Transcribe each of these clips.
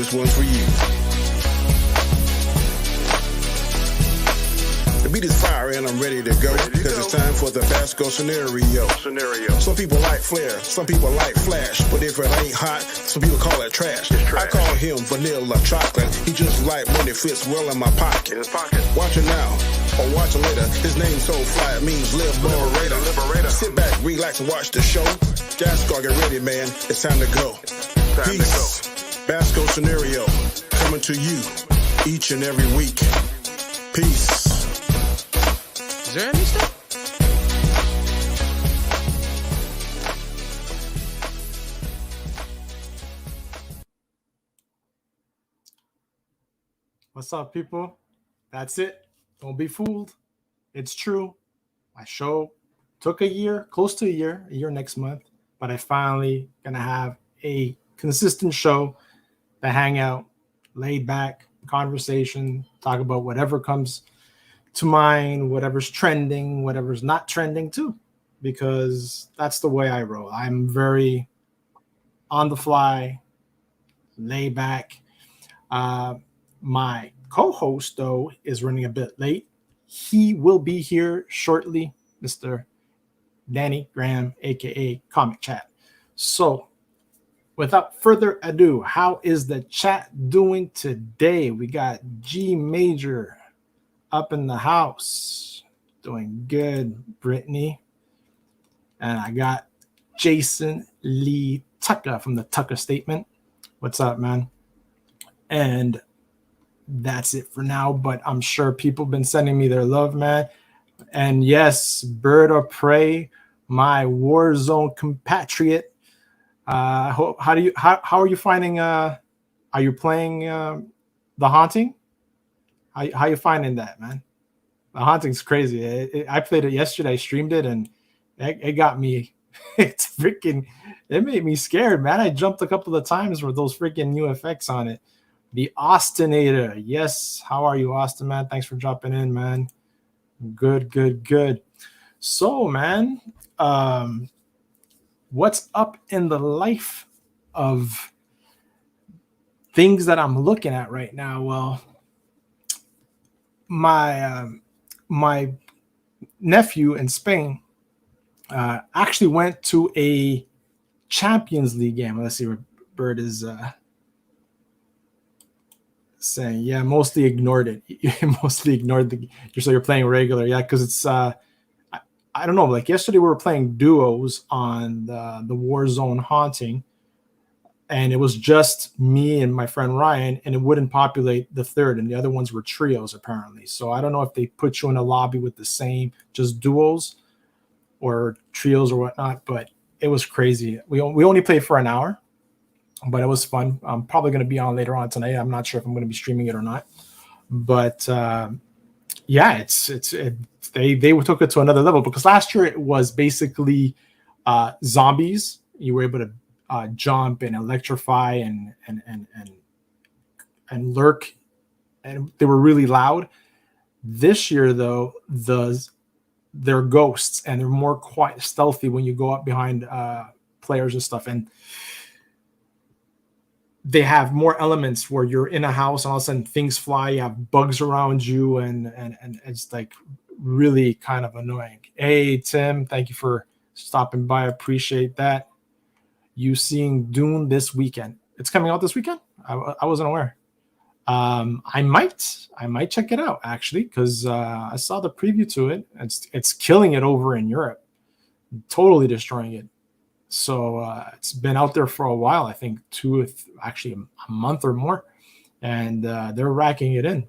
This one's for you. The beat is fire and I'm ready to go, because it's time for the fast go scenario. Some people like flair, some people like flash, but if it ain't hot, some people call it trash. I call him vanilla chocolate. He just like when it fits well in my pocket. Watch it now or watch it later. His name's so fly, it means liberator. Sit back, relax and watch the show. Gas car, get ready, man. It's time to go. Peace. Basco scenario coming to you each and every week. Peace. Is there any stuff? What's up, people? That's it. Don't be fooled. It's true. My show took a year, close to a year next month, but I finally gonna have a consistent show to hang out, laid back, conversation, talk about whatever comes to mind, whatever's trending, whatever's not trending too, because that's the way I roll. I'm very on the fly, lay back. My co-host, though, is running a bit late. He will be here shortly, Mr. Danny Graham, aka Comic Chat. So without further ado, how is the chat doing today? We got G Major up in the house, doing good, Brittany. And I got Jason Lee Tucker from the Tucker Statement. What's up, man? And that's it for now, but I'm sure people have been sending me their love, man. And yes, Bird of Prey, my Warzone compatriot. How are you finding? Are you playing The Haunting? How you finding that, man? The Haunting's crazy. I played it yesterday. I streamed it, and it got me. It made me scared, man. I jumped a couple of times with those freaking new effects on it. The Austinator. Yes. How are you, Austin, man? Thanks for dropping in, man. Good. So, man, what's up in the life of things that I'm looking at right now? Well, my nephew in Spain actually went to a Champions League game. Let's see what Bird is saying. Yeah, mostly ignored it. Mostly ignored so you're playing regular. Yeah, because it's I don't know. Like yesterday, we were playing duos on the Warzone Haunting, and it was just me and my friend Ryan, and it wouldn't populate the third, and the other ones were trios apparently. So I don't know if they put you in a lobby with the same just duos or trios or whatnot, but it was crazy. We only played for an hour, but it was fun. I'm probably going to be on later on tonight. I'm not sure if I'm going to be streaming it or not, but yeah, they took it to another level, because last year it was basically zombies. You were able to jump and electrify and lurk, and they were really loud. This year, though, they're ghosts, and they're more quite stealthy when you go up behind players and stuff, and they have more elements where you're in a house and all of a sudden things fly, you have bugs around you, and it's like really kind of annoying. Hey, Tim, thank you for stopping by. I appreciate that. You seeing Dune this weekend? It's coming out this weekend? I wasn't aware. I might check it out, actually, because I saw the preview to it. It's killing it over in Europe, totally destroying it. So it's been out there for a while, I think actually a month or more, and they're racking it in.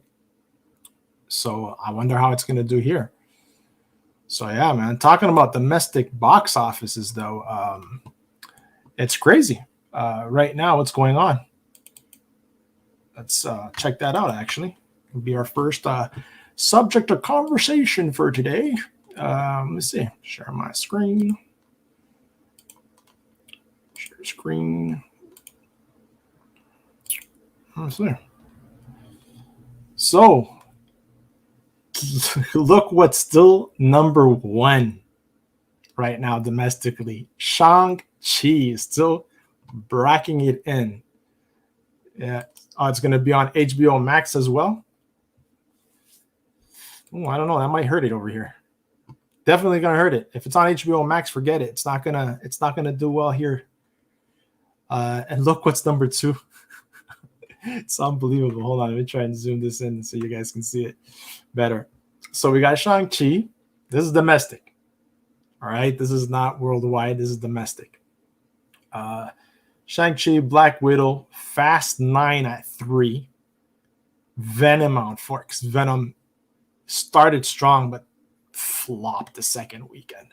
So I wonder how it's going to do here. So yeah, man, talking about domestic box offices, though, it's crazy right now what's going on. Let's check that out, actually. It'll be our first subject of conversation for today. Let's see. Share my screen. Share screen. Let's see. So, look what's still number one right now domestically. Shang-Chi is still bracking it in. Yeah, It's going to be on HBO Max as well. Ooh, I don't know. That might hurt it over here. Definitely going to hurt it. If it's on HBO Max, forget it. It's not gonna do well here. And look what's number 2. It's unbelievable. Hold on, let me try and zoom this in so you guys can see it better. So we got Shang-Chi. This is domestic. All right, this is not worldwide. This is domestic. Shang-Chi, Black Widow, Fast 9 at 3. Venom on 4. Because Venom started strong, but flopped the second weekend.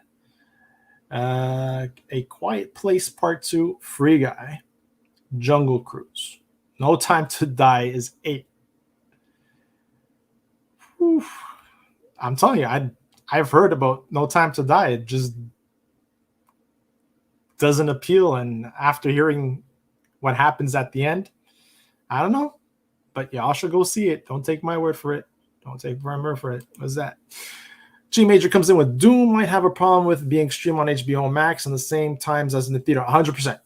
A Quiet Place Part 2, Free Guy, Jungle Cruise. No Time to Die is 8. Whew. I'm telling you, I've heard about No Time to Die. It just doesn't appeal. And after hearing what happens at the end, I don't know. But y'all should go see it. Don't take my word for it. Don't take my word for it. What's that? G Major comes in with Doom might have a problem with being streamed on HBO Max on the same times as in the theater. 100%.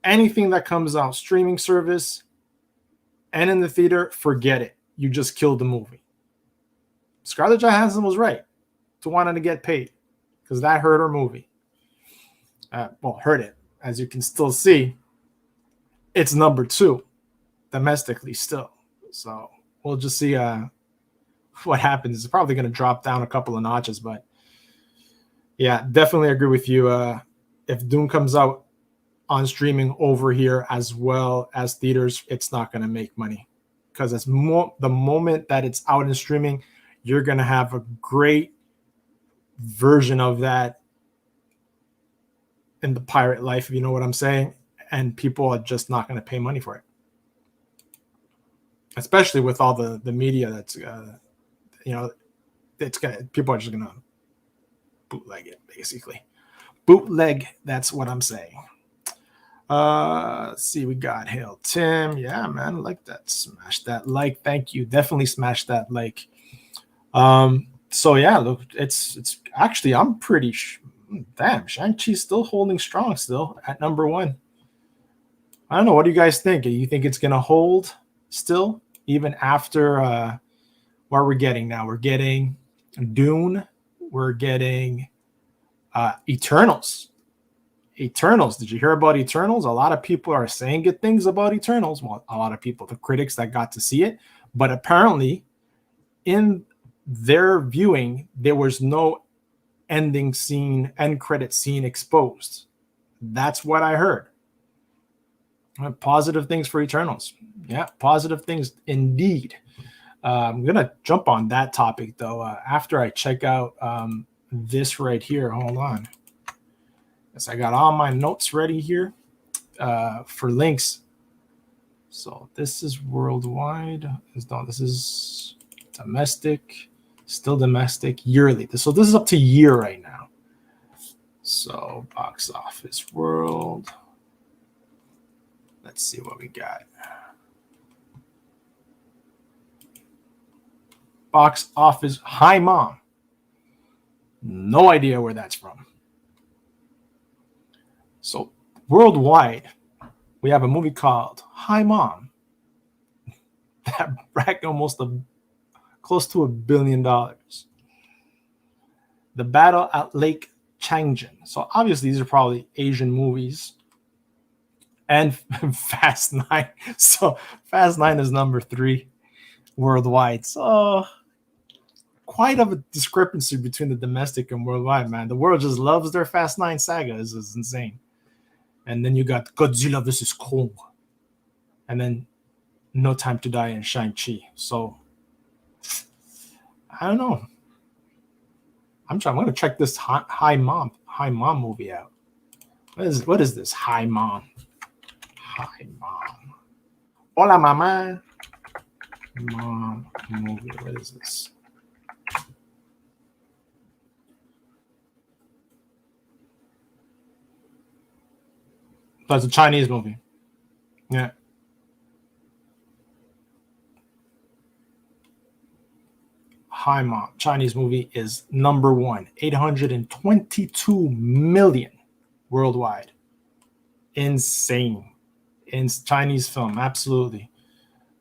Anything that comes out streaming service and in the theater, forget it. You just killed the movie. Scarlett Johansson was right to wanting to get paid because that hurt her movie. Hurt it. As you can still see, it's number 2 domestically still. So we'll just see what happens. It's probably going to drop down a couple of notches, but yeah, definitely agree with you. If Doom comes out on streaming over here as well as theaters, it's not going to make money because it's the moment that it's out in streaming, you're going to have a great version of that in the pirate life, if you know what I'm saying, and people are just not going to pay money for it, especially with all the media that's people are just going to bootleg it, basically. Bootleg, that's what I'm saying. Let's see, we got Hail Tim. Yeah, man, like that. Smash that like. Thank you. Definitely smash that like. So yeah, look, it's actually, I'm pretty damn, Shang-Chi's still holding strong still at number 1. I don't know. What do you guys think? Do you think it's gonna hold still even after what we're getting now? We're getting Dune. We're getting Eternals. Did you hear about Eternals? A lot of people are saying good things about Eternals. Well, a lot of people, the critics that got to see it, but apparently in their viewing, there was no end credit scene exposed. That's what I heard. Positive things for Eternals. Yeah, positive things indeed. I'm going to jump on that topic, though, after I check out this right here. Hold on. Yes, I got all my notes ready here for links. So this is worldwide. This is domestic. Still domestic. Yearly. So this is up to year right now. So box office world. Let's see what we got. Box office. Hi, Mom. No idea where that's from. So worldwide, we have a movie called Hi, Mom that racked almost close to $1 billion. The Battle at Lake Changjin. So obviously these are probably Asian movies. And Fast 9. So Fast 9 is number 3 worldwide. So quite of a discrepancy between the domestic and worldwide, man. The world just loves their Fast 9 saga. This is insane. And then you got Godzilla vs. Kong. And then No Time to Die and Shang-Chi. So I don't know. I'm going to check this Hi Mom movie out. What is this? Hi Mom. Hi Mom. Hola Mama. Mom movie. What is this? That's a Chinese movie. Yeah. Hi Mom. Chinese movie is number 1. 822 million worldwide. Insane. In Chinese film. Absolutely.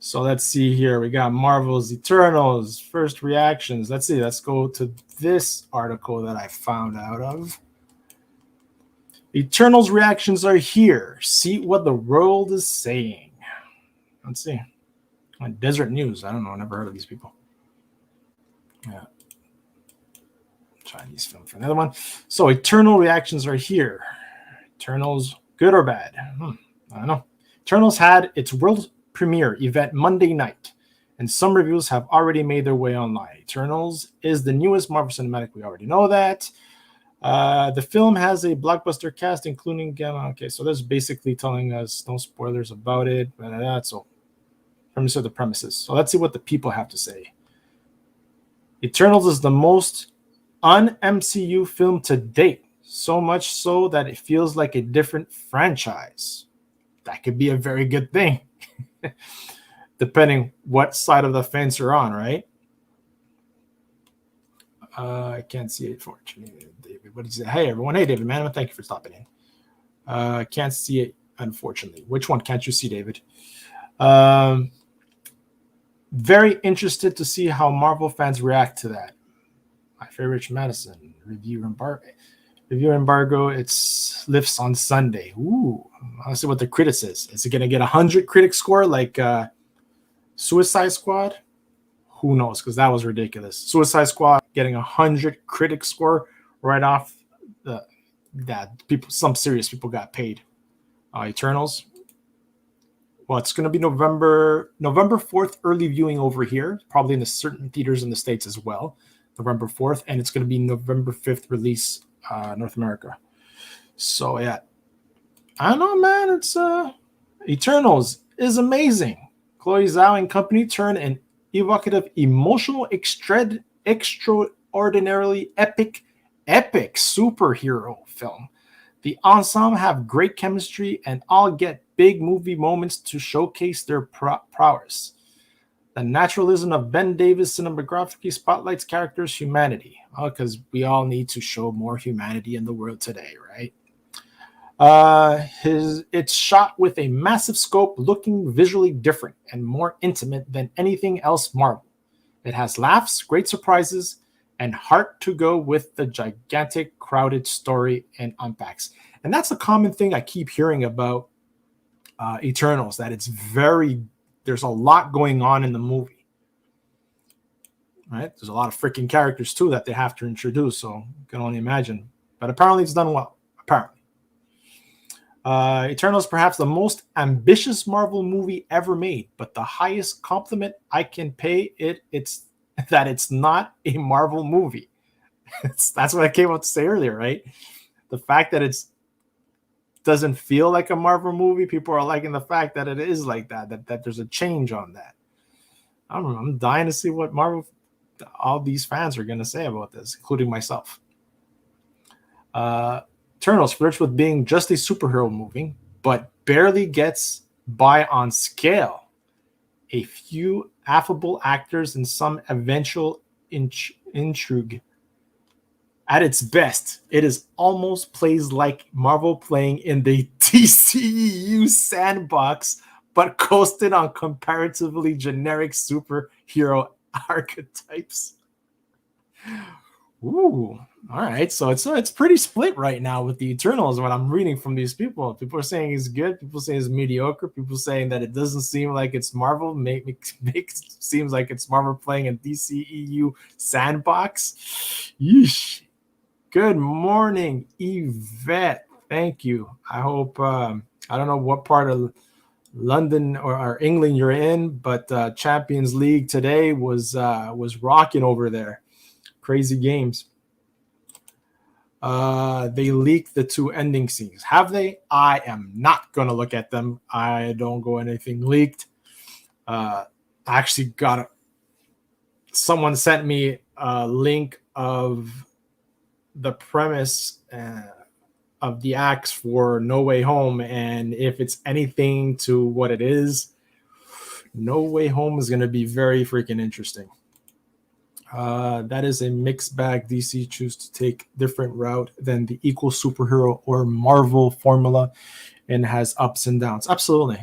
So let's see here. We got Marvel's Eternals, first reactions. Let's see. Let's go to this article that I found out of. Eternals reactions are here. See what the world is saying. Let's see. On Desert News. I don't know. I never heard of these people. Yeah. Chinese film for another one. So Eternal reactions are here. Eternals, good or bad? I don't know. Eternals had its world premiere event Monday night, and some reviews have already made their way online. Eternals is the newest Marvel Cinematic. We already know that. The film has a blockbuster cast, including Gamma. Okay, so that's basically telling us no spoilers about it. So, premise of the premises. So let's see what the people have to say. Eternals is the most un-MCU film to date, so much so that it feels like a different franchise. That could be a very good thing, depending what side of the fence you're on, right? I can't see it, fortunately. David, what did you say? Hey, everyone. Hey, David, man. Thank you for stopping in. Can't see it, unfortunately. Which one can't you see, David? Very interested to see how Marvel fans react to that. My favorite Madison. Review embargo. It's lifts on Sunday. Ooh. Let's see what the critic says. Is it going to get 100 critic score like Suicide Squad? Who knows? Because that was ridiculous. Suicide Squad getting 100 critic score right off that people, some serious people got paid. Eternals. Well, it's going to be November 4th early viewing over here, probably in the certain theaters in the States as well. November 4th, and it's going to be November 5th release North America. So yeah, I don't know, man. It's Eternals is amazing. Chloe Zhao and company turn an evocative, emotional, extraordinarily epic superhero film. The ensemble have great chemistry and all get big movie moments to showcase their prowess. The naturalism of Ben Davis' cinematography spotlights characters' humanity. Because we all need to show more humanity in the world today, right? It's shot with a massive scope, looking visually different and more intimate than anything else Marvel. It has laughs, great surprises, and heart to go with the gigantic, crowded story and unpacks. And that's a common thing I keep hearing about Eternals, that there's a lot going on in the movie. Right? There's a lot of freaking characters too that they have to introduce, so you can only imagine. But apparently it's done well. Apparently. Eternals is perhaps the most ambitious Marvel movie ever made, but the highest compliment I can pay it's that it's not a Marvel movie. That's what I came up to say earlier, right? The fact that it doesn't feel like a Marvel movie, people are liking the fact that it is like that there's a change on that. I don't know. I'm dying to see what all these fans are going to say about this, including myself. Eternals flirts with being just a superhero movie, but barely gets by on scale. A few affable actors and some eventual intrigue. At its best, it is almost plays like Marvel playing in the DCEU sandbox, but coasted on comparatively generic superhero archetypes. Ooh, all right. So it's pretty split right now with the Eternals. What I'm reading from these people, people are saying it's good. People saying it's mediocre. People saying that it doesn't seem like it's Marvel. Seems like it's Marvel playing in DCEU sandbox. Yeesh. Good morning, Yvette. Thank you. I hope I don't know what part of London or England you're in, but Champions League today was rocking over there. Crazy games. They leaked the 2 ending scenes. Have they? I am not going to look at them. I don't go anything leaked. I actually someone sent me a link of the premise of the acts for No Way Home, and if it's anything to what it is, No Way Home is going to be very freaking interesting. That is a mixed bag. DC choose to take different route than the equal superhero or Marvel formula, and has ups and downs. Absolutely.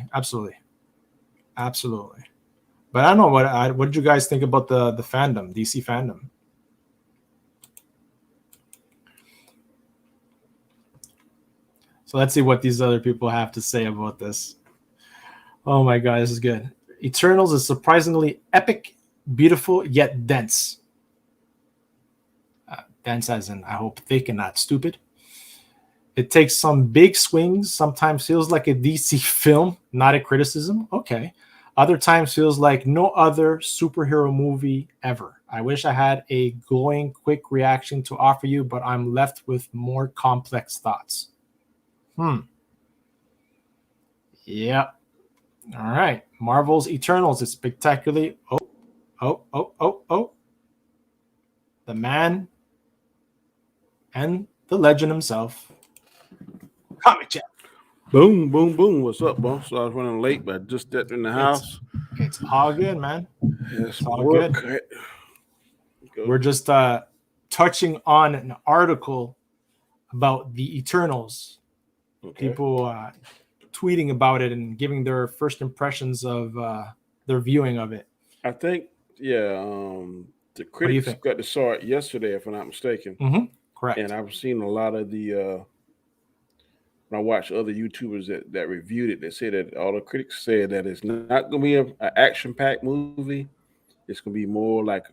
But I don't know what did you guys think about the fandom, DC fandom? So let's see what these other people have to say about this. Oh my god, this is good. Eternals is surprisingly epic, beautiful, yet dense. Dense as in, I hope, thick and not stupid. It takes some big swings, sometimes feels like a DC film, not a criticism. Okay. Other times feels like no other superhero movie ever. I wish I had a glowing, quick reaction to offer you, but I'm left with more complex thoughts. Yeah. All right. Marvel's Eternals is spectacularly. Oh. The man and the legend himself. Comic Chat. Boom, boom, boom. What's up, boss? So I was running late, but I just stepped in the house. It's all good, man. It's all work. good. We're just touching on an article about the Eternals. Okay. People tweeting about it and giving their first impressions of their viewing of it. I think, the critics got to saw it yesterday, if I'm not mistaken. Mm-hmm. Correct. And I've seen a lot of the when I watch other YouTubers that reviewed it, they said that all the critics said that it's not going to be an action-packed movie. It's going to be more like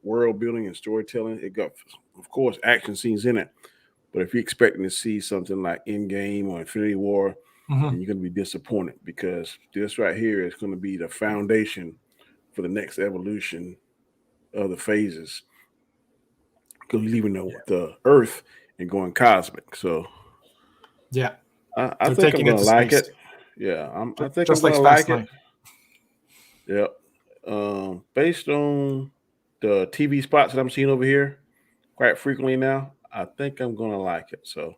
world building and storytelling. It got, of course, action scenes in it. But if you're expecting to see something like Endgame or Infinity War, then you're going to be disappointed, because this right here is going to be the foundation for the next evolution of the phases. Because leaving the Earth and going cosmic. So, yeah. I think I'm going to like it. Yeah, I think I'm going to like it. Yep. Based on the TV spots that I'm seeing over here quite frequently now, I think I'm going to like it. So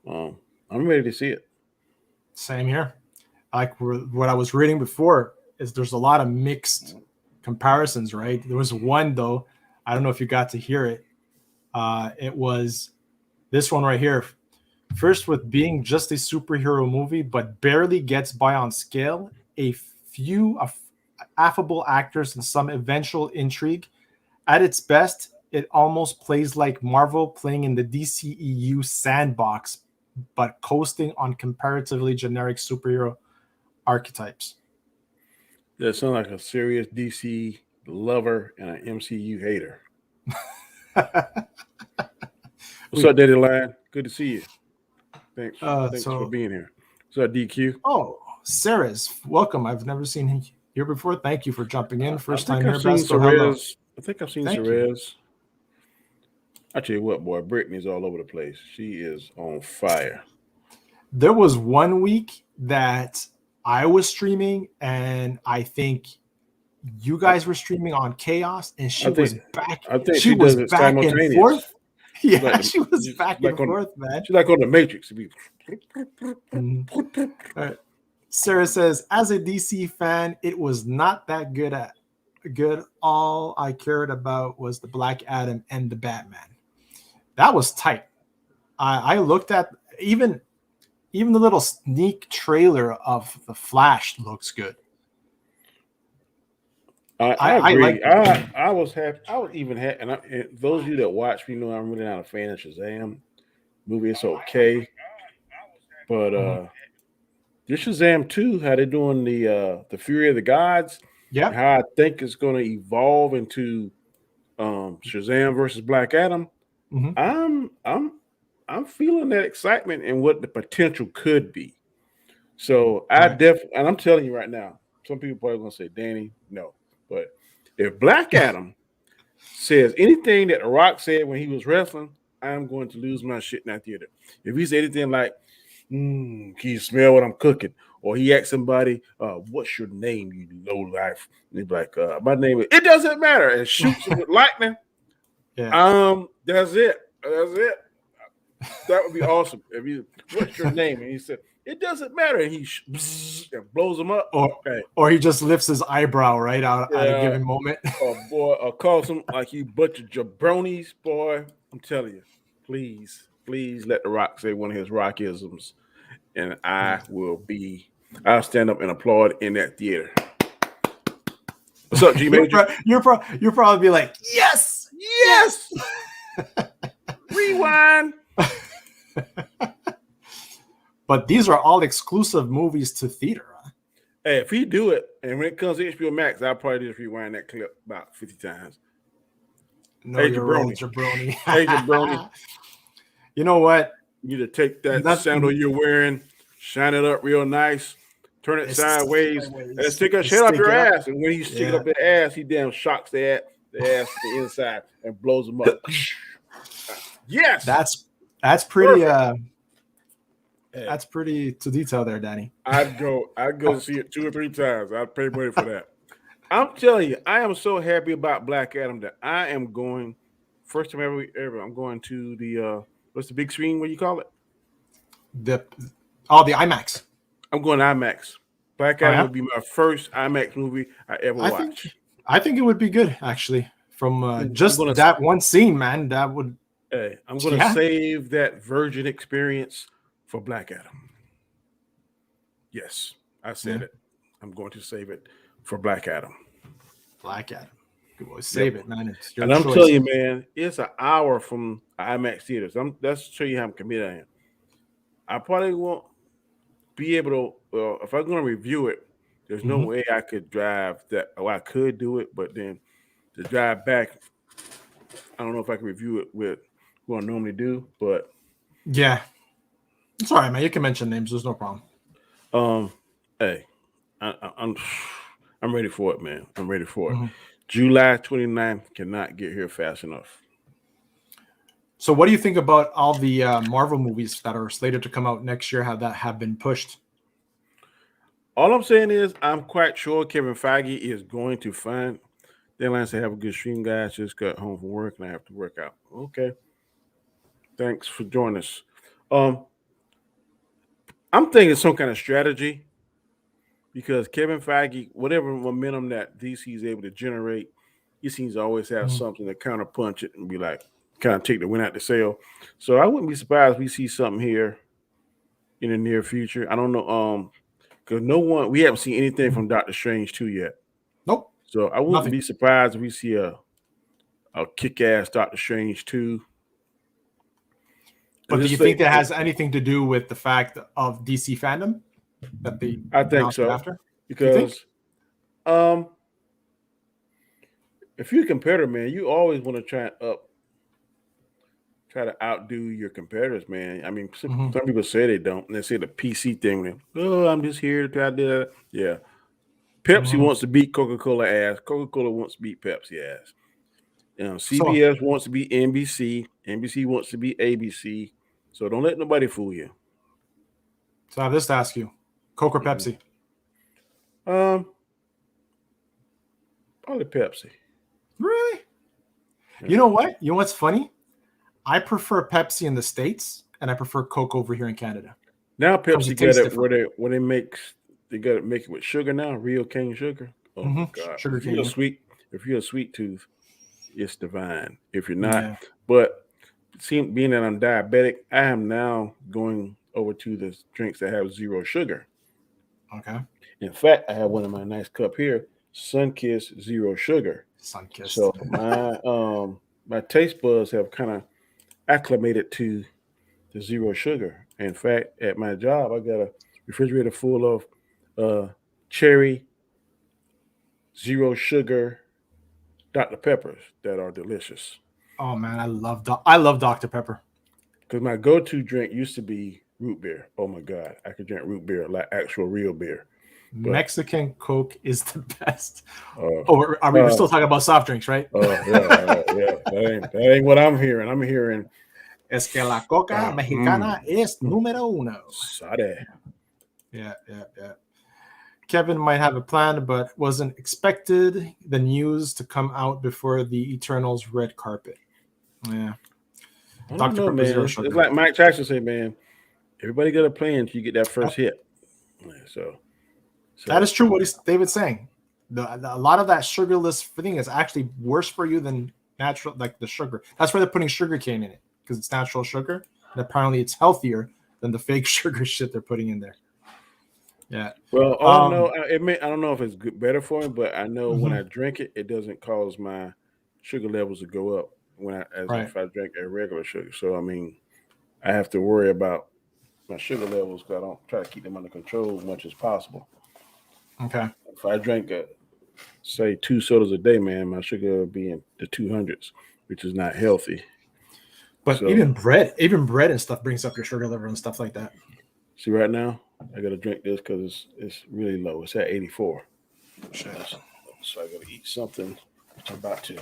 I'm ready to see it. Same here. Like what I was reading before is there's a lot of mixed comparisons, right? There was one, though. I don't know if you got to hear it. It was this one right here. First, with being just a superhero movie, but barely gets by on scale, a few affable actors and some eventual intrigue. At its best, it almost plays like Marvel playing in the DCEU sandbox, but coasting on comparatively generic superhero archetypes. That sounds like a serious DC lover and an MCU hater. What's up, Daddy Lion? Good to see you. Thanks for being here. What's up, DQ? Oh, Sarah's welcome. I've never seen him here before. Thank you for jumping in. First time here, Best. I think I've seen Cerez. I tell you what, boy, Brittany's all over the place. She is on fire. There was one week that I was streaming, and I think you guys were streaming on Chaos, and she was back. I think she was back and forth. Yeah, she was back and forth, man. She's like on the Matrix. Right. Sarah says, as a DC fan, it was not that good. All I cared about was the Black Adam and the Batman. That was tight. I looked at even the little sneak trailer of the Flash looks good. I agree. I was happy. I was even happy. And those of you that watch me know I'm really not a fan of Shazam. Movie is okay, but this Shazam 2, how they're doing the Fury of the Gods, how I think it's going to evolve into Shazam versus Black Adam. I'm feeling that excitement and what the potential could be. So and I'm telling you right now, some people probably going to say, Danny, no. But if Black Adam says anything that The Rock said when he was wrestling, I'm going to lose my shit in that theater. If he said anything like, can you smell what I'm cooking? Or he asked somebody, what's your name, you low life? And he'd be like, my name is, it doesn't matter. And shoots him with lightning. Yeah. That's it. That would be awesome. If you, what's your name? And he said, it doesn't matter. And he and blows him up. Or he just lifts his eyebrow right out at a given moment. Or calls him like you bunch of jabronis, boy. I'm telling you, please let The Rock say one of his rockisms, and I'll stand up and applaud in that theater. What's up, G Major? You're probably be like, yes, Yes. Rewind. But these are all exclusive movies to theater. Huh? Hey, if he do it, and when it comes to HBO Max, I'll probably just rewind that clip about 50 times. No, Hey, you're wrong, jabroni. Hey, jabroni. You know what? You need to take that sandal you're wearing, shine it up real nice, turn it sideways, and stick a shit up your ass. And when you stick it up their ass, he damn shocks the ass to the inside and blows them up. Yes, that's pretty. That's pretty to detail there, Danny. I'd go see it 2 or 3 times. I'd pay money for that. I'm telling you, I am so happy about Black Adam that I am going first time ever. I'm going to the what's the big screen? What do you call it? The IMAX. I'm going to IMAX. Black Adam would be my first IMAX movie I ever watched. I think it would be good actually. From just that one scene, man, that would. Hey, I'm going to save that virgin experience for Black Adam. Yes, I said it. I'm going to save it for Black Adam. Black Adam. Good boy. Save it, man. It's your choice. I'm telling you, man, it's an hour from IMAX theaters. That's to show you how committed I am. I probably won't be able to. Well, if I'm going to review it, there's no way I could drive that. Oh, I could do it, but then to drive back, I don't know if I can review it with what I normally do. But yeah, it's all right, man. You can mention names. There's no problem. Hey, I'm ready for it, man. I'm ready for it. July 29th cannot get here fast enough. So what do you think about all the Marvel movies that are slated to come out next year have been pushed? All I'm saying is I'm quite sure Kevin Feige is going to find deadlines to have a good stream, guys. Just got home from work and I have to work out. Okay. Thanks for joining us. I'm thinking some kind of strategy because Kevin Feige, whatever momentum that DC is able to generate, he seems to always have something to counterpunch it and be like, kind of take the win out the sail. So I wouldn't be surprised if we see something here in the near future. I don't know, because we haven't seen anything from Doctor Strange 2 yet. Nope. So I wouldn't be surprised if we see a kick-ass Doctor Strange 2. But do you think that has anything to do with the fact of DC fandom that they? I think so. After? Because, if you're a competitor, man, you always want to try to outdo your competitors, man. I mean, some people say they don't, and they say the PC thing. Oh, I'm just here to try to do that. Yeah. Pepsi wants to beat Coca-Cola ass. Coca-Cola wants to beat Pepsi ass. CBS wants to be NBC. NBC wants to be ABC. So don't let nobody fool you. So I have this to ask you: Coke or Pepsi? Probably Pepsi. Really? Yeah. You know what? You know what's funny? I prefer Pepsi in the States, and I prefer Coke over here in Canada. Now Pepsi got it where they got to make it with sugar now, real cane sugar. Oh my God! Sugar if cane. You're a sweet tooth, it's divine. If you're not, but being that I'm diabetic, I am now going over to the drinks that have zero sugar. Okay. In fact, I have one in my nice cup here, Sunkist Zero Sugar. Sunkist. So my taste buds have kind of acclimated to the zero sugar. In fact, at my job, I got a refrigerator full of cherry zero sugar Dr. Peppers that are delicious. Oh man, I love Dr. Pepper. Because my go-to drink used to be root beer. Oh my God, I could drink root beer like actual real beer. But Mexican Coke is the best. We're still talking about soft drinks, right? Yeah. That ain't what I'm hearing. I'm hearing es que la coca mexicana es número uno. Sade. Yeah. Kevin might have a plan, but wasn't expected the news to come out before the Eternals red carpet. Yeah. I don't know, man. It's like Mike Tyson said, man, everybody got a plan until you get that first hit. So that is true what they've been saying. A lot of that sugarless thing is actually worse for you than natural, like the sugar. That's why they're putting sugar cane in it, because it's natural sugar. And apparently it's healthier than the fake sugar shit they're putting in there. Yeah. Well, all I know, I don't know if it's better for me, but I know when Mhm. I drink it, it doesn't cause my sugar levels to go up as Right. if I drink a regular sugar. So I mean, I have to worry about my sugar levels because I don't try to keep them under control as much as possible. Okay. If I drink say 2 sodas a day, man, my sugar will be in the 200s, which is not healthy. But So even bread and stuff brings up your sugar level and stuff like that. see, right now I got to drink this because it's really low. It's at 84. Shit. So I got to eat something. I'm about to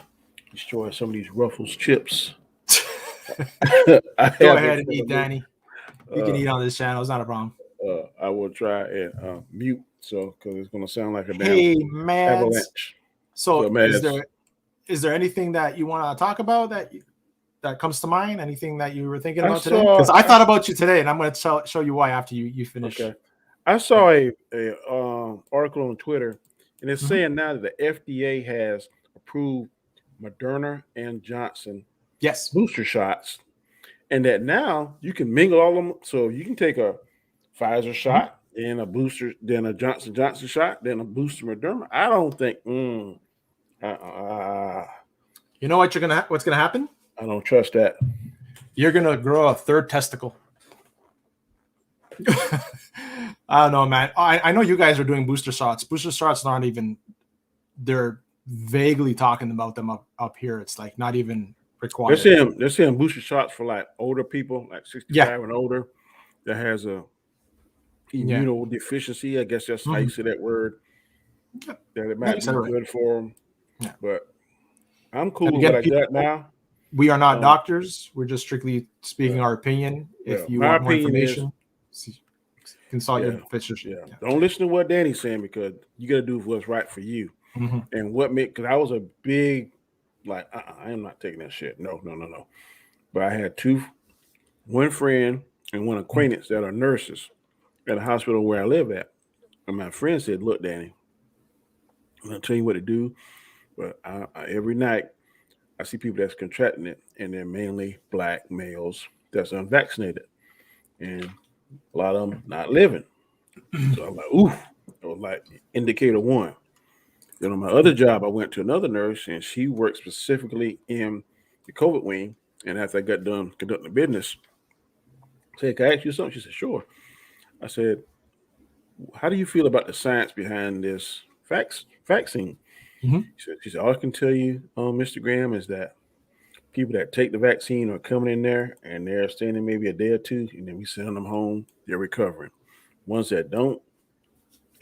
destroy some of these Ruffles chips. I Go have ahead it and for eat, me. Danny. You can eat on this channel. It's not a problem. I will try and mute because it's going to sound like a damn Hey, man. avalanche. So, man, is there anything that you want to talk about that comes to mind? Anything that you were thinking I about today? saw- Because I thought about you today, and I'm going to show you why after you finish. Okay. I saw a article on Twitter, and it's Mhm. saying now that the FDA has approved Moderna and Johnson Yes. booster shots, and that now you can mingle all of them. So you can take a Pfizer shot, then a booster, then a Johnson shot, then a booster Moderna. I don't think. You know what's gonna happen? I don't trust that. You're gonna grow a third testicle. I don't know, man. I know you guys are doing booster shots. Booster shots aren't even. They're vaguely talking about them up here. It's like not even required. They're saying booster shots for like older people, like 65 and older, that has a immunodeficiency. I guess that's how you say that word. That it might be good for them. Yeah. But I'm cool with what I got now. We are not doctors. We're just strictly speaking our opinion. If you want more information, consult your physician. Yeah. Don't listen to what Danny's saying because you got to do what's right for you. Mm-hmm. And because I was a big, like, I am not taking that shit. No. But I had one friend and one acquaintance that are nurses at a hospital where I live at. And my friend said, look, Danny, I'm going to tell you what to do. But every night I see people that's contracting it, and they're mainly black males that's unvaccinated. And a lot of them not living. So I'm like, ooh, it was like indicator one. Then on my other job, I went to another nurse, and she worked specifically in the COVID wing. And after I got done conducting business, I said, can I ask you something? She said, sure. I said, how do you feel about the science behind this vaccine? Mm-hmm. She said, all I can tell you, Mr. Graham, is that people that take the vaccine are coming in there and they're staying maybe a day or two, and then we send them home, they're recovering. Ones that don't,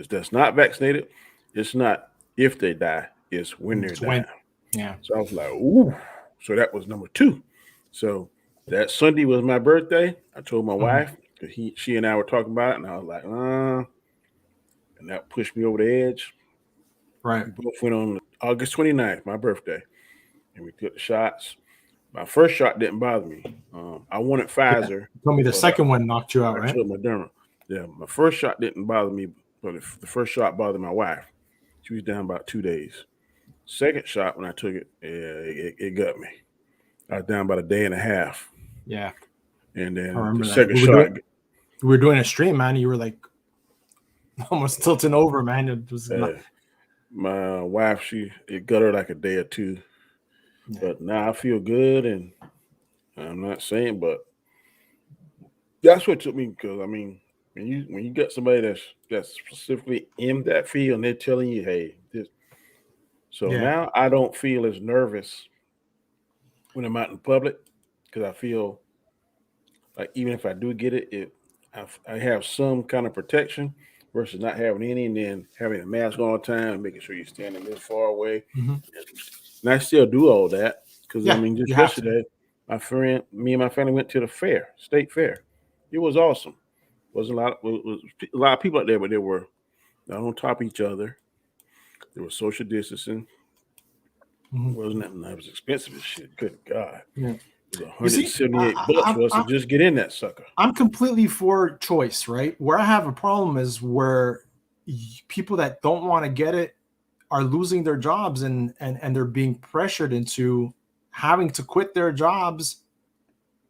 that's not vaccinated, it's not if they die, it's when they're dying. Yeah. So I was like, ooh. So that was number 2. So that Sunday was my birthday. I told my wife, because she and I were talking about it, and I was like, and that pushed me over the edge. Right. We both went on August 29th, my birthday, and we took the shots. My first shot didn't bother me. I wanted Pfizer. You told me the second one knocked you out, I right? took Moderna. Yeah, my first shot didn't bother me, but the first shot bothered my wife. She was down about 2 days. Second shot, when I took it, it got me. I was down about a day and a half. Yeah. And then I remember the that. second shot. We were doing a stream, man. You were like almost tilting over, man. It was my wife, it got her like a day or two. Yeah. But now I feel good, and I'm not saying, but that's what took me, because I mean, when you got somebody that's specifically in that field and they're telling you, hey, this. So now I don't feel as nervous when I'm out in public, because I feel like even if I do get it, I have some kind of protection versus not having any, and then having a mask all the time and making sure you're standing this far away. Mm-hmm. And I still do all that because I mean, just yesterday, me and my family went to the state fair. It was awesome. Was a lot of people out there, but they were not on top of each other. There was social distancing. Mm-hmm. It wasn't that? It was expensive as shit. Good God. Yeah. It was $178 for us to just get in that sucker. I'm completely for choice, right? Where I have a problem is where people that don't want to get it are losing their jobs and they're being pressured into having to quit their jobs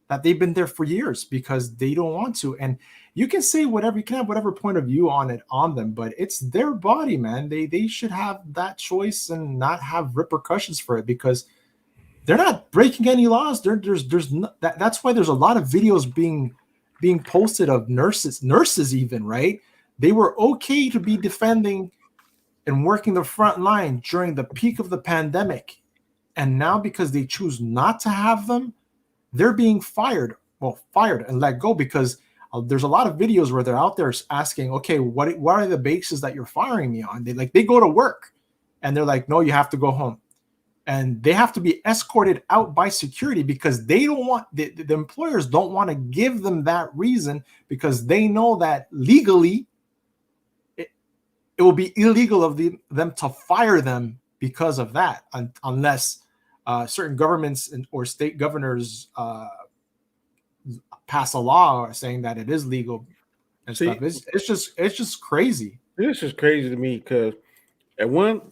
that they've been there for years because they don't want to. And you can say whatever, you can have whatever point of view on them, but it's their body, man. They should have that choice and not have repercussions for it, because they're not breaking any laws. There's no, that's why there's a lot of videos being posted of nurses even, right? They were okay to be defending and working the front line during the peak of the pandemic. And now because they choose not to have them, they're being fired and let go, because there's a lot of videos where they're out there asking, okay, what are the bases that you're firing me on? They go to work and they're like, no, you have to go home. And they have to be escorted out by security because they don't want, the employers don't want to give them that reason, because they know that legally it will be illegal of them to fire them because of that, unless certain governments or state governors pass a law saying that it is legal and stuff. It's just crazy. This is crazy to me, because at one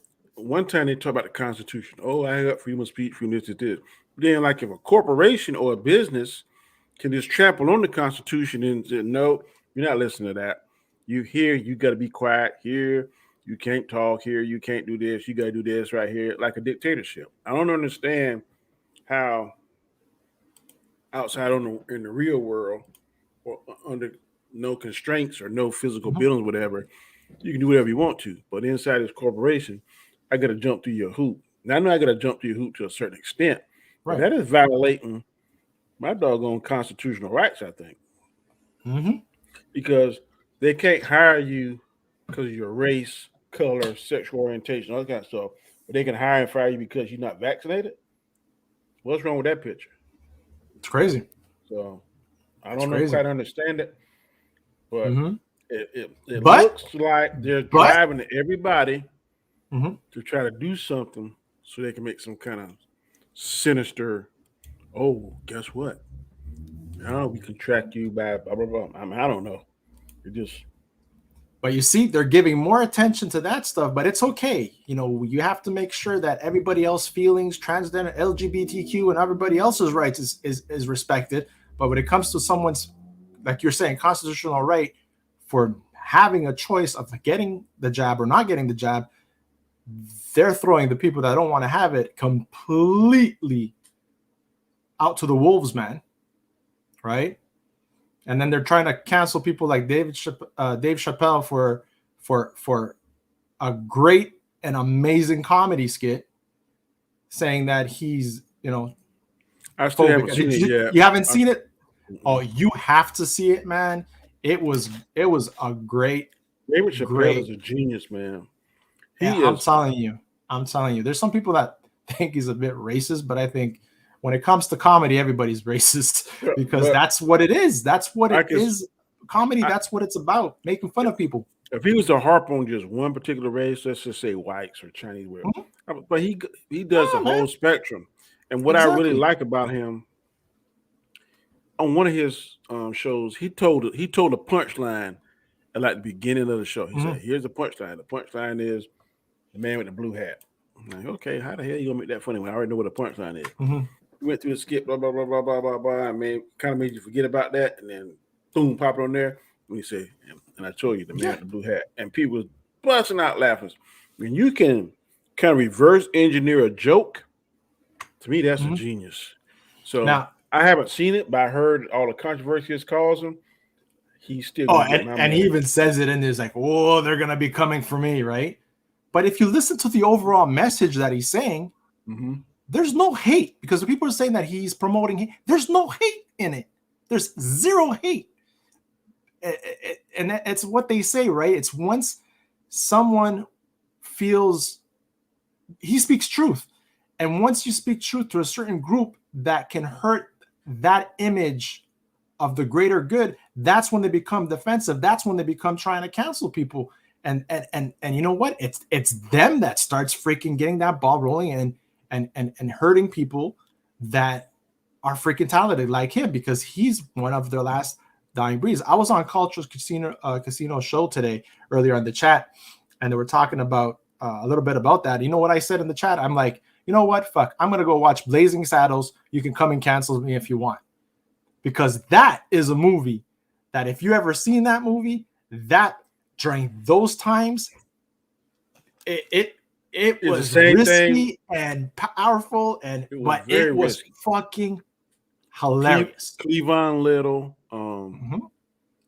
time they talk about the Constitution. Oh, I got freedom of speech, freedom this. But then, like, if a corporation or a business can just trample on the Constitution and say, no, you're not listening to that. You here, you got to be quiet here. You can't talk here. You can't do this. You got to do this right here, like a dictatorship. I don't understand how outside in the real world, or under no constraints or no physical buildings, whatever, you can do whatever you want to. But inside this corporation, I got to jump through your hoop. Now, I know I got to jump through your hoop to a certain extent. Right. But that is violating my doggone constitutional rights, I think. Mm-hmm. Because they can't hire you because of your race, color, sexual orientation, all that kind of stuff. But they can hire and fire you because you're not vaccinated. What's wrong with that picture? It's crazy. So I don't know quite understand it, but it looks like they're driving everybody to try to do something so they can make some kind of sinister. Oh, guess what? Now we can track you by blah blah blah. I mean, I don't know. It just. But you see, they're giving more attention to that stuff, but it's okay. You know, you have to make sure that everybody else's feelings, transgender, LGBTQ, and everybody else's rights is respected. But when it comes to someone's, like you're saying, constitutional right for having a choice of getting the jab or not getting the jab, they're throwing the people that don't want to have it completely out to the wolves, man. Right? And then they're trying to cancel people like Dave Chappelle for a great and amazing comedy skit, saying that he's, I still haven't seen it yet. You haven't seen it? Oh, you have to see it, man. It was a great. David Chappelle is a genius, man. I'm telling you. There's some people that think he's a bit racist, but I think when it comes to comedy, everybody's racist, because that's what it is. That's what it is. Comedy, that's what it's about, making fun of people. If he was to harp on just one particular race, let's just say whites or Chinese, but he does the whole spectrum. And what I really like about him, on one of his shows, he told a punchline at like the beginning of the show. He said, "Here's the punchline. The punchline is the man with the blue hat." I'm like, okay, how the hell you gonna make that funny when I already know what a punchline is? We went through the skit, blah blah blah blah blah blah blah. I mean, kind of made you forget about that, and then boom, pop it on there. When you say, and I told you the man with the blue hat, and people was busting out laughing. When you can kind of reverse engineer a joke, to me, that's a genius. So now, I haven't seen it, but I heard all the controversy it's causing. He's still. And he even says it in there, like, "Oh, they're gonna be coming for me," right? But if you listen to the overall message that he's saying, there's no hate, because the people are saying that he's promoting hate. There's no hate in it. There's zero hate. And it's what they say, right? It's once someone feels he speaks truth. And once you speak truth to a certain group that can hurt that image of the greater good, that's when they become defensive. That's when they become trying to cancel people. And you know what? It's them that starts freaking getting that ball rolling and hurting people that are freaking talented like him, because he's one of their last dying breeds. I was on Culture's Casino show today earlier in the chat, and they were talking about a little bit about that. You know what I said in the chat? I'm like, you know what? Fuck, I'm gonna go watch Blazing Saddles. You can come and cancel me if you want. because that is a movie that if you ever seen that movie, that during those times, it It's the was same thing. risky and powerful, was but very it was risky. fucking hilarious. Cleavon Little,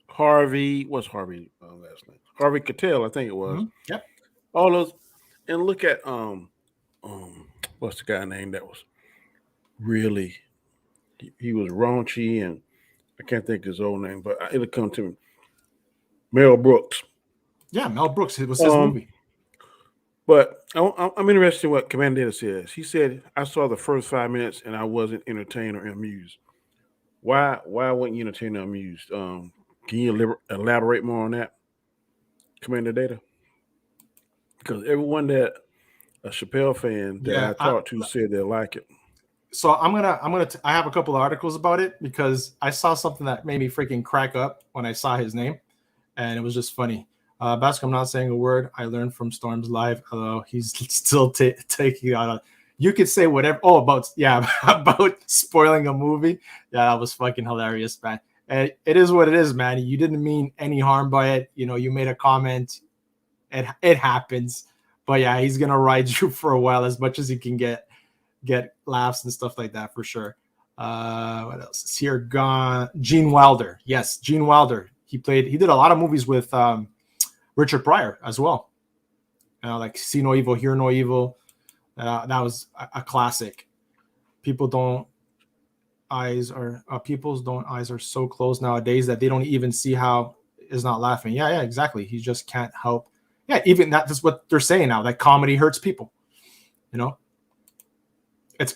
Harvey, what's Harvey last name? Harvey Keitel, I think it was. Yep. All those, and look at what's the guy name that was really he was raunchy, and I can't think his old name, but it'll come to me. Mel Brooks. Yeah, Mel Brooks. It was his movie. But I'm interested in what Commander Data says. He said, I saw the first 5 minutes and I wasn't entertained or amused. Why wasn't you entertained or amused? Can you elaborate more on that, Commander Data? Because everyone that a Chappelle fan that I talked to said they like it. So I have a couple of articles about it because I saw something that made me freaking crack up when I saw his name, and it was just funny. Basque, I'm not saying a word. I learned from Storm's live. Although he's still taking out. You could say whatever. Oh, about spoiling a movie. Yeah, that was fucking hilarious, man. And it is what it is, man. You didn't mean any harm by it. You know, you made a comment. It happens. But yeah, he's gonna ride you for a while as much as he can get laughs and stuff like that for sure. What else is here? Gene Wilder. Yes, Gene Wilder. He did a lot of movies with Richard Pryor as well. Like See No Evil, Hear No Evil. That was a classic. People's eyes are so closed nowadays that they don't even see how is not laughing. Yeah, exactly. He just can't help. Yeah, even that's what they're saying now. That comedy hurts people. You know, it's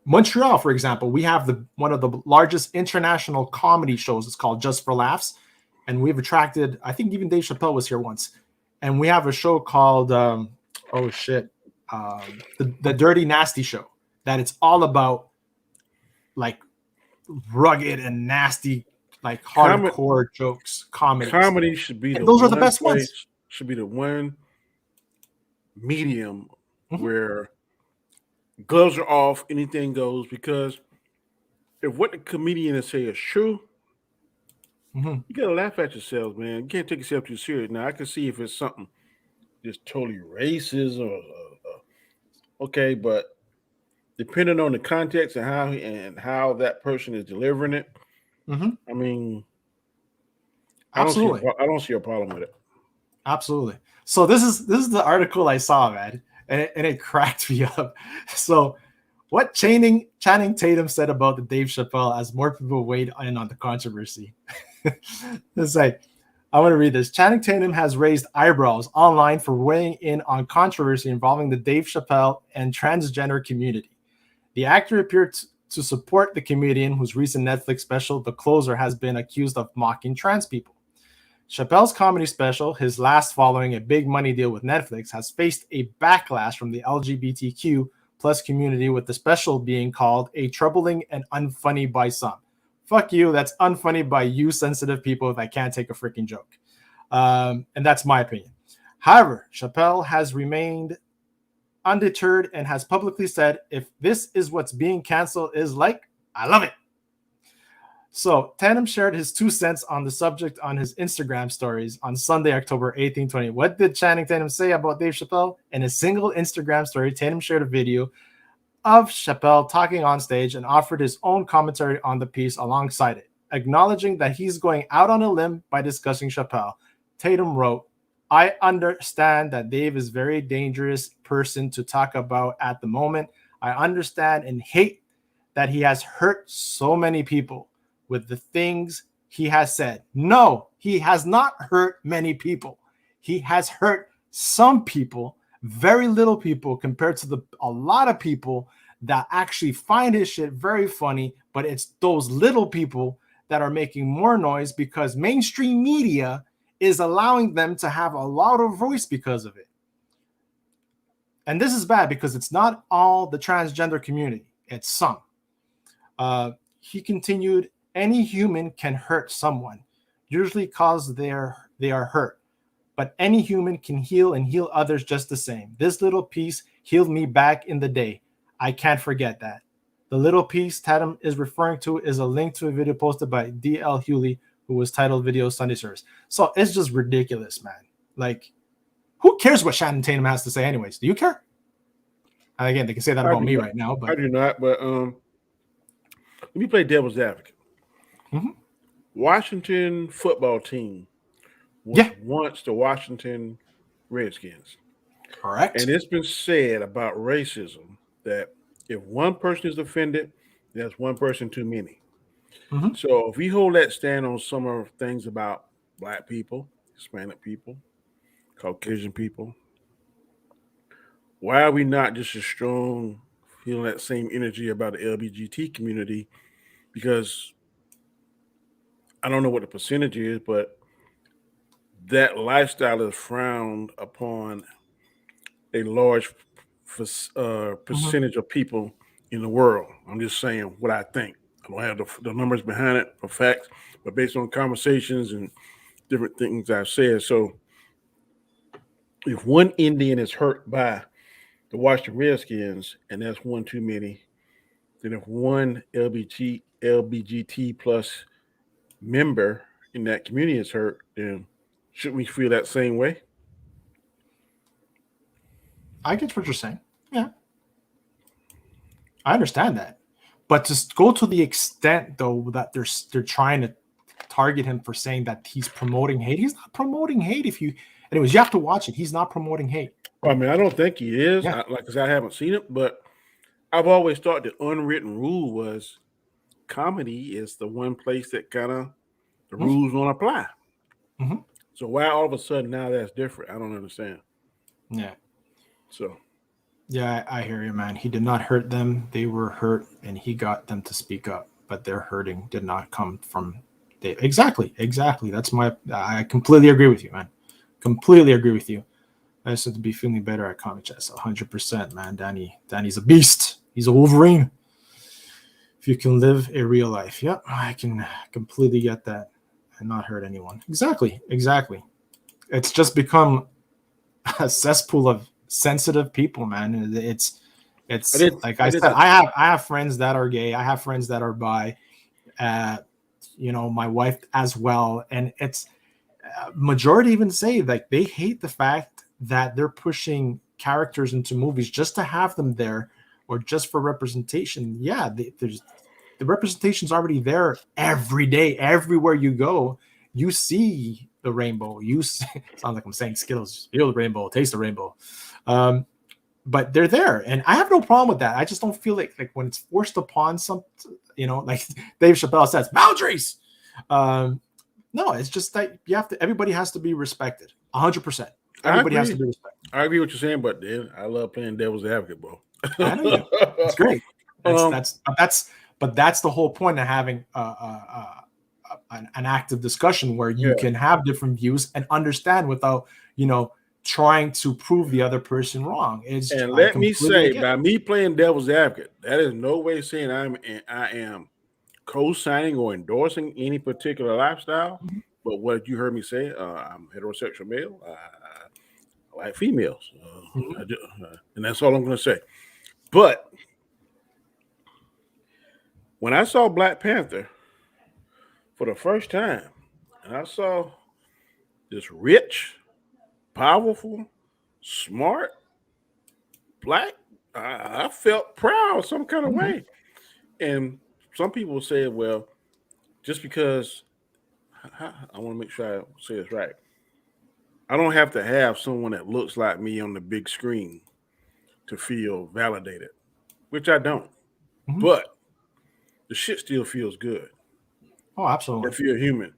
Montreal, for example. We have one of the largest international comedy shows. It's called Just for Laughs, and we've attracted. I think even Dave Chappelle was here once, and we have a show called the Dirty Nasty Show. That it's all about like rugged and nasty, like hardcore jokes, comedy. Comedy should be those are the best ones. Should be the one medium where gloves are off, anything goes. Because if what the comedian is saying is true, you gotta laugh at yourself, man. You can't take yourself too serious. Now I can see if it's something just totally racist or okay, but depending on the context and how that person is delivering it, I mean, absolutely, I don't see a problem with it. Absolutely. So this is the article I saw, man, and it cracked me up. So what Channing Tatum said about the Dave Chappelle as more people weighed in on the controversy. It's like, I want to read this. Channing Tatum has raised eyebrows online for weighing in on controversy involving the Dave Chappelle and transgender community. The actor appeared to support the comedian whose recent Netflix special, The Closer, has been accused of mocking trans people. Chappelle's comedy special, his last following a big money deal with Netflix, has faced a backlash from the LGBTQ plus community, with the special being called a troubling and unfunny by some. Fuck you, that's unfunny by you sensitive people that can't take a freaking joke. And that's my opinion. However, Chappelle has remained undeterred and has publicly said, if this is what's being canceled is like, I love it. So Tatum shared his 2 cents on the subject on his Instagram stories on Sunday, October 18, 2020. What did Channing Tatum say about Dave Chappelle? In a single Instagram story, Tatum shared a video of Chappelle talking on stage and offered his own commentary on the piece alongside it. Acknowledging that he's going out on a limb by discussing Chappelle, Tatum wrote, I understand that Dave is a very dangerous person to talk about at the moment. I understand and hate that he has hurt so many people with the things he has said. No, he has not hurt many people. He has hurt some people, very little people compared to a lot of people that actually find his shit very funny, but it's those little people that are making more noise because mainstream media is allowing them to have a louder voice because of it. And this is bad because it's not all the transgender community, it's some. He continued, any human can hurt someone, usually cause they are hurt. But any human can heal and heal others just the same. This little piece healed me back in the day. I can't forget that. The little piece Tatum is referring to is a link to a video posted by D.L. Hewley, who was titled Video Sunday Service. So it's just ridiculous, man. Like, who cares what Shannon Tatum has to say anyways? Do you care? And again, they can say that about me right now, but I do not. But let me play devil's advocate. Mhm. Washington football team was once the Washington Redskins. Correct. And it's been said about racism that if one person is offended, that's one person too many. Mhm. So if we hold that stand on some of the things about Black people, Hispanic people, Caucasian people, why are we not just as strong feeling that same energy about the LBGT community? Because I don't know what the percentage is, but that lifestyle is frowned upon a large percentage of people in the world. I'm just saying what I think. I don't have the numbers behind it or facts, but based on conversations and different things I've said. So if one Indian is hurt by the Washington Redskins, and that's one too many, then if one LBGT plus member in that community is hurt, then shouldn't we feel that same way? I get what you're saying. Yeah. I understand that. But to go to the extent, though, that they're trying to target him for saying that he's promoting hate. He's not promoting hate. Anyways, you have to watch it. He's not promoting hate. I mean, I don't think he is. Yeah. Because I haven't seen it, but I've always thought the unwritten rule was comedy is the one place that kind of the rules don't apply. Mhm. So why all of a sudden now that's different? I don't understand. Yeah. So Yeah, I hear you, man. He did not hurt them. They were hurt, and he got them to speak up. But their hurting did not come from Dave. Exactly. I completely agree with you, man. Completely agree with you. I just have to be feeling better at Comic Chess. 100%, man. Danny's a beast. He's a Wolverine. If you can live a real life. Yep, I can completely get that and not hurt anyone. Exactly. It's just become a cesspool of sensitive people, man. It's like I said, I have friends that are gay. I have friends that are bi. My wife as well, and it's majority even say like they hate the fact that they're pushing characters into movies just to have them there or just for representation. Yeah, there's the representation's already there every day, everywhere you go. You see the rainbow. Sounds like I'm saying Skittles. Feel the rainbow, taste the rainbow. But they're there, and I have no problem with that. I just don't feel like when it's forced upon some, like Dave Chappelle says, boundaries. No, it's just that everybody has to be respected. 100%. Everybody has to be respected. I agree with what you're saying, but then I love playing devil's advocate, bro. I know you. It's great. That's the whole point of having an active discussion where you can have different views and understand without, trying to prove the other person wrong. Let me say, by me playing devil's advocate, that is no way saying I am co-signing or endorsing any particular lifestyle. Mm-hmm. But what you heard me say, I'm heterosexual male. I like females, and that's all I'm going to say. But when I saw Black Panther for the first time, and I saw this rich, powerful, smart Black, I felt proud some kind of way. And some people say, well, just because I want to make sure I say this right. I don't have to have someone that looks like me on the big screen to feel validated, which I don't. Mm-hmm. But the shit still feels good. Oh, absolutely. I feel human.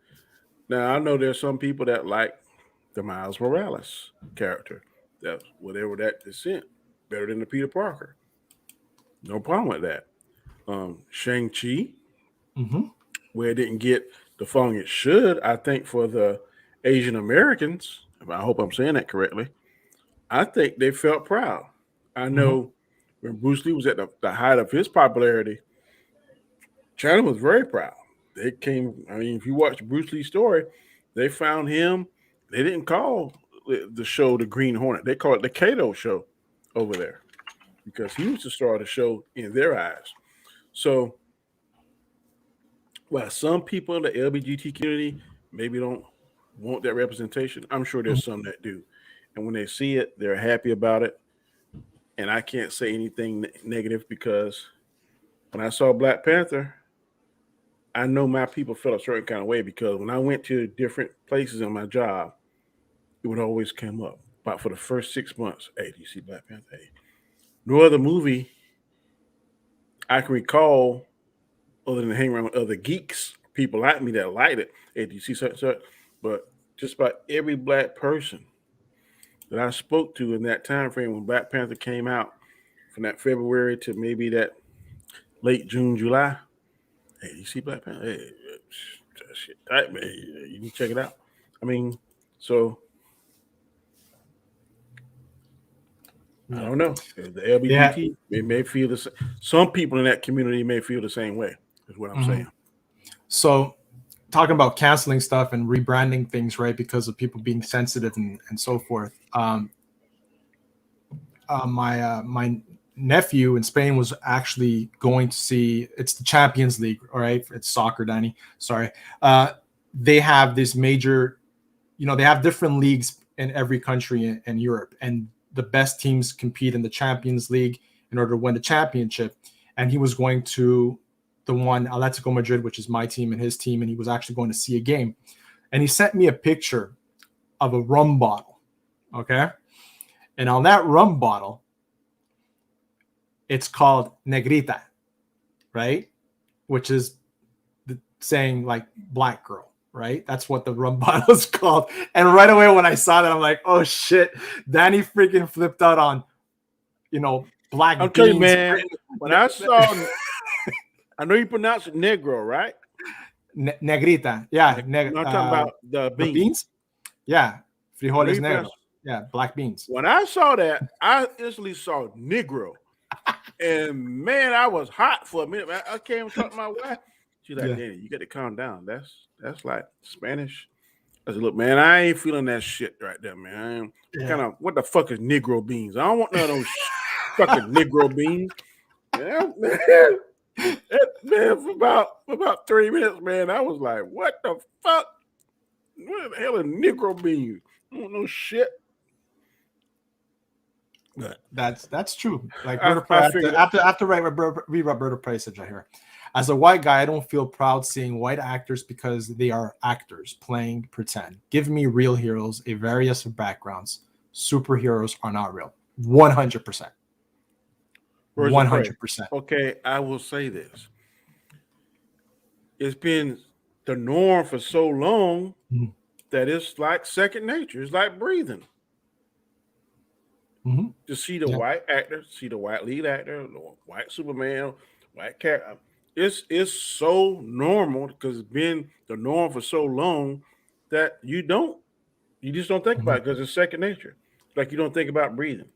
Now, I know there's some people that like the Miles Morales character. That's whatever that descent, better than the Peter Parker. No problem with that. Shang-Chi, where it didn't get the following it should, I think for the Asian Americans, I hope I'm saying that correctly, I think they felt proud. I know when Bruce Lee was at the height of his popularity, China was very proud. If you watch Bruce Lee's story, they found him. They didn't call the show the Green Hornet. They call it the Kato show over there because he was the star of the show in their eyes. So, while some people in the LBGT community maybe don't want that representation, I'm sure there's some that do. And when they see it, they're happy about it. And I can't say anything negative because when I saw Black Panther, I know my people felt a certain kind of way because when I went to different places in my job, it would always come up. But for the first 6 months, hey, do you see Black Panther? Hey. No other movie I can recall other than hanging around with other geeks, people like me that liked it. Hey, do you see such such? But just about every black person that I spoke to in that time frame when Black Panther came out, from that February to maybe that late June, July. Hey, you see Black Panther? Hey, that shit tight, man. You need to check it out. I mean, so I don't know. The LBGT may feel the same. Some people in that community may feel the same way. Is what I'm saying. So, talking about canceling stuff and rebranding things, right? Because of people being sensitive and so forth. My nephew in Spain was actually going to see. It's the Champions League, all right? It's soccer, Danny. Sorry. They have this major. They have different leagues in every country in Europe, and the best teams compete in the Champions League in order to win the championship. And he was going to the one Atletico Madrid, which is my team and his team, and he was actually going to see a game. And he sent me a picture of a rum bottle, okay? And on that rum bottle, it's called Negrita, right? Which is saying like black girl, right? That's what the rum bottle is called. And right away when I saw that, I'm like, oh shit, Danny freaking flipped out on, black I'll beans. tell you, man, when I saw, I know you pronounce it negro, right? Negrita. Yeah. I'm talking about the beans. Yeah. Frijoles negro. Yeah. Black beans. When I saw that, I instantly saw negro. And man, I was hot for a minute. I came and talked to my wife. She's like, Danny, you got to calm down. That's like Spanish. I said, look, man, I ain't feeling that shit right there, man. What the fuck is negro beans? I don't want none of those fucking negro beans. Man, for about 3 minutes, man, I was like, what the fuck? What the hell is negro beans? I don't know shit. But that's true. Like after read Roberto Price said right here. As a white guy, I don't feel proud seeing white actors because they are actors playing pretend. Give me real heroes, a various of backgrounds. Superheroes are not real. 100%. 100%. Okay, I will say this. It's been the norm for so long that it's like second nature. It's like breathing. To see the white actor, see the white lead actor, the white Superman, white character. It's so normal because it's been the norm for so long that you just don't think about it because it's second nature. Like you don't think about breathing.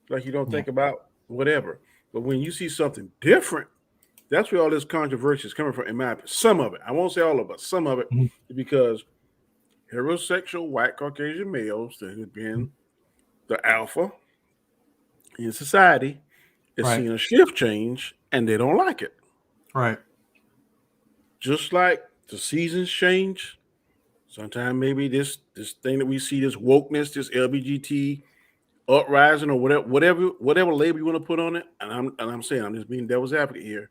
Like you don't think about whatever. But when you see something different, that's where all this controversy is coming from, in my opinion. Some of it. I won't say all of it, but some of it is because heterosexual white Caucasian males that have been the alpha in society is seeing a shift change and they don't like it. Right. Just like the seasons change. Sometimes maybe this thing that we see, this wokeness, this LBGT uprising or whatever label you want to put on it. And I'm saying, I'm just being devil's advocate here.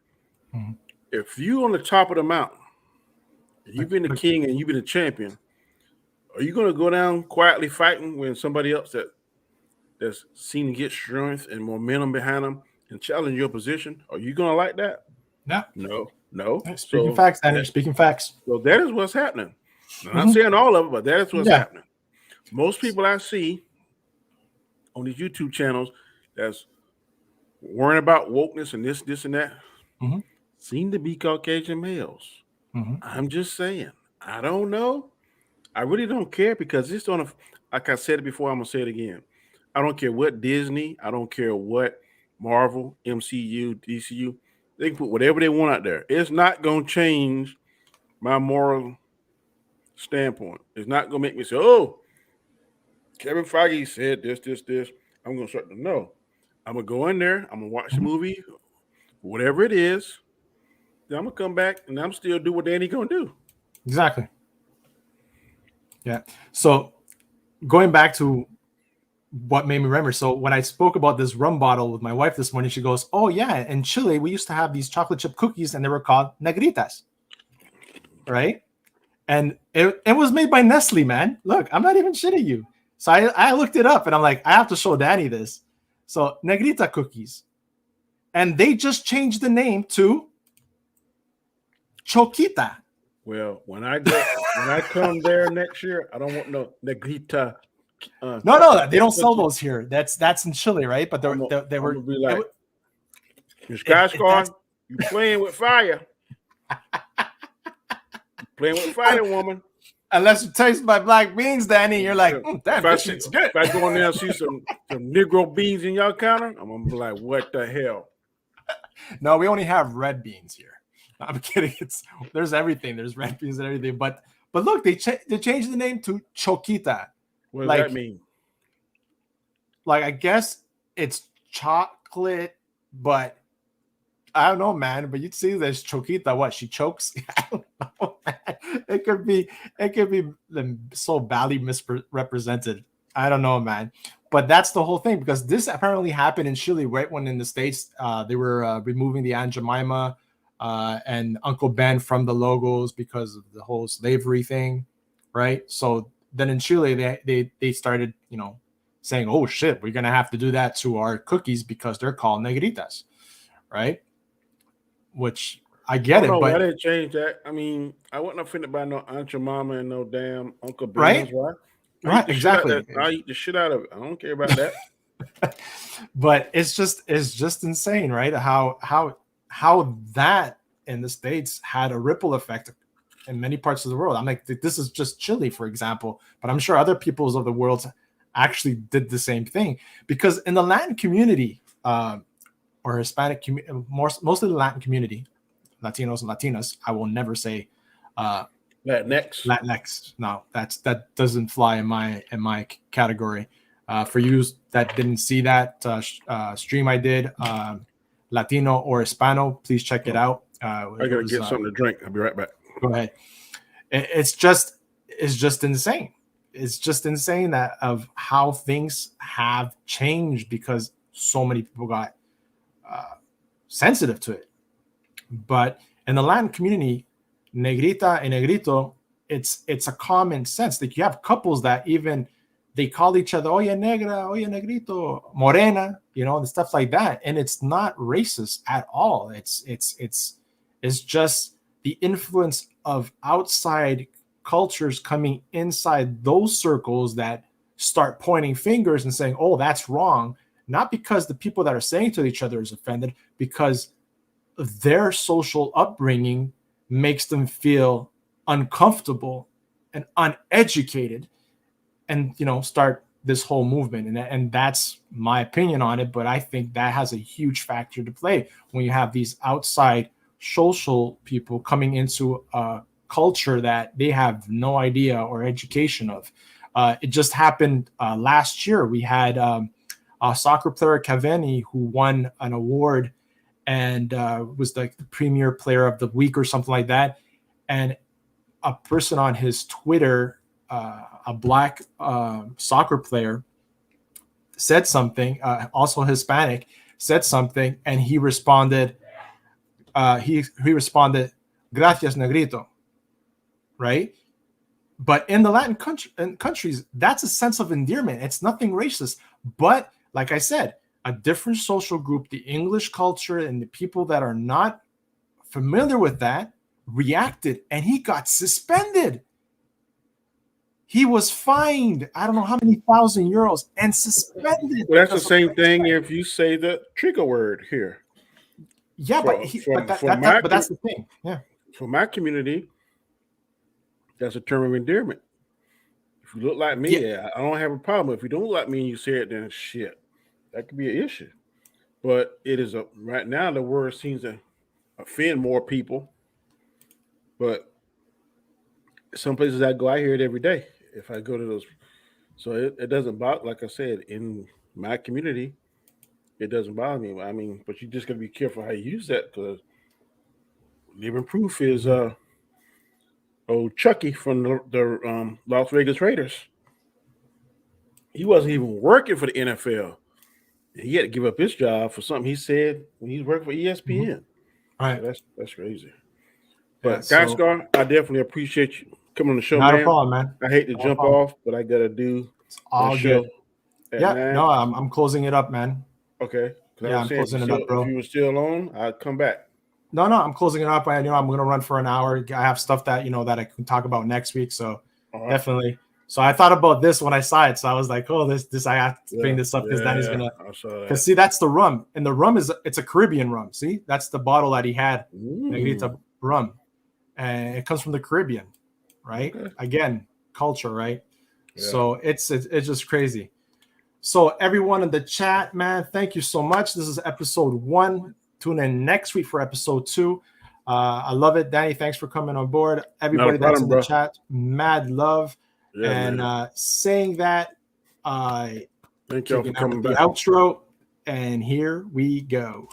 If you on the top of the mountain, you've been the king and you've been the champion, are you going to go down quietly fighting when somebody else that's seen to get strength and momentum behind them and challenge your position? Are you going to like that? No. Speaking facts, Danny. Speaking facts. So that is what's happening. I'm not saying all of it, but that is what's happening. Most people I see on these YouTube channels that's worrying about wokeness and this and that seem to be Caucasian males. I'm just saying. I don't know. I really don't care because it's on like I said it before, I'm gonna say it again. I don't care what Disney, I don't care what Marvel, MCU, DCU, they can put whatever they want out there. It's not gonna change my moral standpoint. It's not gonna make me say, oh, Kevin Feige said this. I'm gonna start to know. I'm gonna go in there, I'm gonna watch the movie, whatever it is, then I'm gonna come back and I'm still do what Danny gonna do. Exactly. Yeah. So going back to what made me remember. So when I spoke about this rum bottle with my wife this morning, she goes, "Oh yeah, in Chile we used to have these chocolate chip cookies, and they were called negritas, right? And it was made by Nestle, man. Look, I'm not even shitting you. So I looked it up, and I'm like, I have to show Danny this. So negrita cookies, and they just changed the name to Choquita. Well, when I come there next year, I don't want no negrita. No, they don't sell those here. That's in Chile, right? But they were be like, Miss Gascon, you playing with fire. Playing with fire, woman. Unless you taste my black beans, Danny, you're like, damn, this shit's good. If I go in there and see some Negro beans in your counter, I'm gonna be like, what the hell? No, we only have red beans here. No, I'm kidding. There's everything. There's red beans and everything. But look, they changed the name to Choquita. What does that mean? Like, I guess it's chocolate, but I don't know, man. But you'd see this Choquita. What, she chokes? I don't know, man. It could be so badly misrepresented. I don't know, man. But that's the whole thing, because this apparently happened in Chile right when in the States they were removing the Aunt Jemima and Uncle Ben from the logos because of the whole slavery thing, right? So then in Chile they started, saying, oh shit, we're gonna have to do that to our cookies because they're called negritas, right? Which I get it, but why they change that? I mean, I wasn't offended by no Aunt Jemima and no damn Uncle Ben, right? Right, exactly. I eat the shit out of it. I don't care about that. But it's just insane, right? How that in the States had a ripple effect in many parts of the world. I'm like, this is just Chile, for example, but I'm sure other peoples of the world actually did the same thing, because in the Latin community or Hispanic community, mostly the Latin community, Latinos and Latinas, I will never say Latinx. No, that doesn't fly in my category. For you that didn't see that stream I did, Latino or Hispano, please check it out. I gotta get something to drink. I'll be right back. Go ahead. It's just insane. It's just insane that of how things have changed because so many people got sensitive to it. But in the Latin community, negrita and negrito, it's a common sense. Like, you have couples that even they call each other, oye negra, oye negrito, morena, and stuff like that. And it's not racist at all. It's just the influence of outside cultures coming inside those circles that start pointing fingers and saying, oh, that's wrong. Not because the people that are saying to each other is offended, because their social upbringing makes them feel uncomfortable and uneducated, and start this whole movement. And that's my opinion on it, but I think that has a huge factor to play when you have these outside social people coming into a culture that they have no idea or education of. It just happened last year. We had a soccer player, Cavani, who won an award and was like the premier player of the week or something like that. And a person on his Twitter, a black soccer player, said something, also Hispanic, said something, and he responded, gracias, negrito, right? But in the Latin countries, that's a sense of endearment. It's nothing racist. But like I said, a different social group, the English culture, and the people that are not familiar with that reacted, and he got suspended. He was fined, I don't know how many €1,000 and suspended. Well, that's the same thing if you say the trigger word here. Yeah, but that's the thing. Yeah. For my community, that's a term of endearment. If you look like me, I don't have a problem. If you don't look like me and you say it, then shit, that could be an issue. But it is right now the word seems to offend more people. But some places I go, I hear it every day. If I go to those, so it doesn't bother. Like I said, in my community, it doesn't bother me. I mean, but you just got to be careful how you use that, because Living proof is old Chucky from the Las Vegas Raiders. He wasn't even working for the NFL. He had to give up his job for something he said when he was working for ESPN. Right. So that's crazy. But Yeah, Guy Scar, I definitely appreciate you coming on the show, not man. a problem, man. I hate to Not a jump problem. off, but I gotta do All the show good. at Yeah, 9. no, I'm closing it up, man. Okay. Yeah, I'm closing it up, bro. If you were still on, I'd come back. No, I'm closing it up. I'm gonna run for an hour. I have stuff that that I can talk about next week. So definitely. So I thought about this when I saw it. So I was like, oh, this I have to bring this up because Danny's gonna. Because see, that's the rum, and the rum it's a Caribbean rum. See, that's the bottle that he had. Negrita rum, and it comes from the Caribbean, right? Okay. Again, culture, right? Yeah. So it's just crazy. So everyone in the chat, man, thank you so much. This is episode 1. Tune in next week for episode 2. I love it, Danny. Thanks for coming on board. Everybody that's in the chat, mad love. Yeah, and saying that, thank you for coming back. The outro, and here we go.